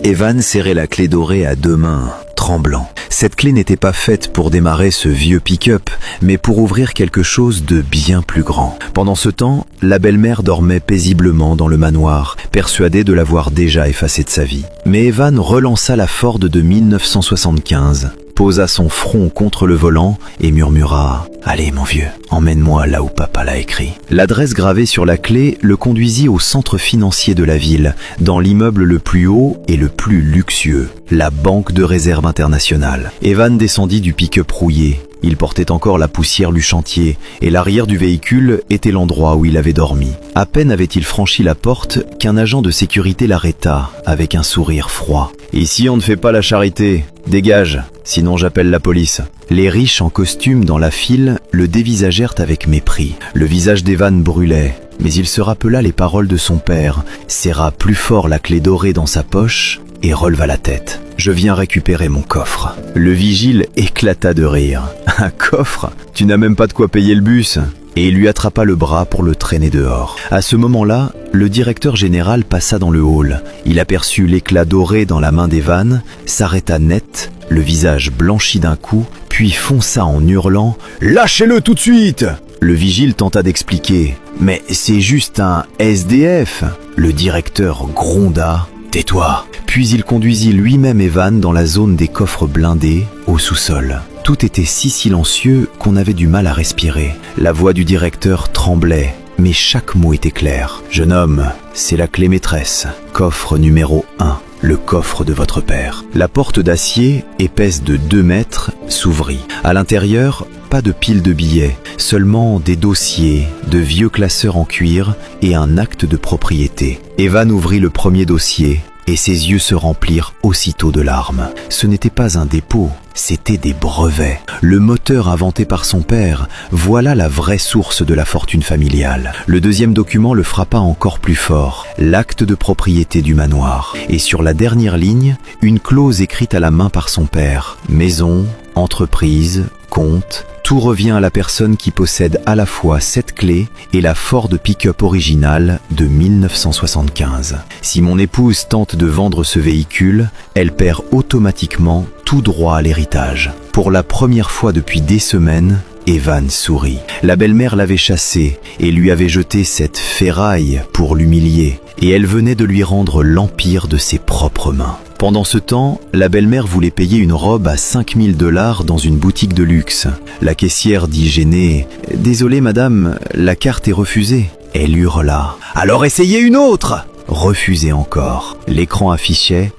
Evan serrait la clé dorée à deux mains, tremblant. Cette clé n'était pas faite pour démarrer ce vieux pick-up, mais pour ouvrir quelque chose de bien plus grand. Pendant ce temps, la belle-mère dormait paisiblement dans le manoir, persuadée de l'avoir déjà effacée de sa vie. Mais Evan relança la Ford de 1975, posa son front contre le volant et murmura « Allez mon vieux, emmène-moi là où papa l'a écrit ». L'adresse gravée sur la clé le conduisit au centre financier de la ville, dans l'immeuble le plus haut et le plus luxueux, la Banque de Réserve Internationale. Evan descendit du pick-up rouillé. Il portait encore la poussière du chantier et l'arrière du véhicule était l'endroit où il avait dormi. À peine avait-il franchi la porte qu'un agent de sécurité l'arrêta avec un sourire froid. « Ici on ne fait pas la charité, dégage, sinon j'appelle la police ». Les riches en costume dans la file le dévisagèrent avec mépris. Le visage d'Evan brûlait, mais il se rappela les paroles de son père, serra plus fort la clé dorée dans sa poche et releva la tête. « Je viens récupérer mon coffre ». Le vigile éclata de rire. « Un coffre ? Tu n'as même pas de quoi payer le bus ?» Et il lui attrapa le bras pour le traîner dehors. À ce moment-là, le directeur général passa dans le hall. Il aperçut l'éclat doré dans la main d'Evan, s'arrêta net, le visage blanchi d'un coup, puis fonça en hurlant « Lâchez-le tout de suite !» Le vigile tenta d'expliquer « Mais c'est juste un SDF !» Le directeur gronda « Tais-toi !» Puis il conduisit lui-même Evan dans la zone des coffres blindés, au sous-sol. Tout était si silencieux qu'on avait du mal à respirer. La voix du directeur tremblait, mais chaque mot était clair. « Jeune homme, c'est la clé maîtresse. Coffre numéro 1, le coffre de votre père. » La porte d'acier, épaisse de 2 mètres, s'ouvrit. À l'intérieur, pas de pile de billets, seulement des dossiers, de vieux classeurs en cuir et un acte de propriété. Evan ouvrit le premier dossier et ses yeux se remplirent aussitôt de larmes. Ce n'était pas un dépôt, c'était des brevets. Le moteur inventé par son père, voilà la vraie source de la fortune familiale. Le deuxième document le frappa encore plus fort, l'acte de propriété du manoir. Et sur la dernière ligne, une clause écrite à la main par son père. Maison, entreprise, compte, tout revient à la personne qui possède à la fois cette clé et la Ford pick-up originale de 1975. Si mon épouse tente de vendre ce véhicule, elle perd automatiquement tout droit à l'héritage. Pour la première fois depuis des semaines, Evan sourit. La belle-mère l'avait chassé et lui avait jeté cette ferraille pour l'humilier, et elle venait de lui rendre l'empire de ses propres mains. Pendant ce temps, la belle-mère voulait payer une robe à 5 000 $ dans une boutique de luxe. La caissière dit gênée « Désolée madame, la carte est refusée ». Elle hurla « Alors essayez une autre !» Refusée encore. L'écran affichait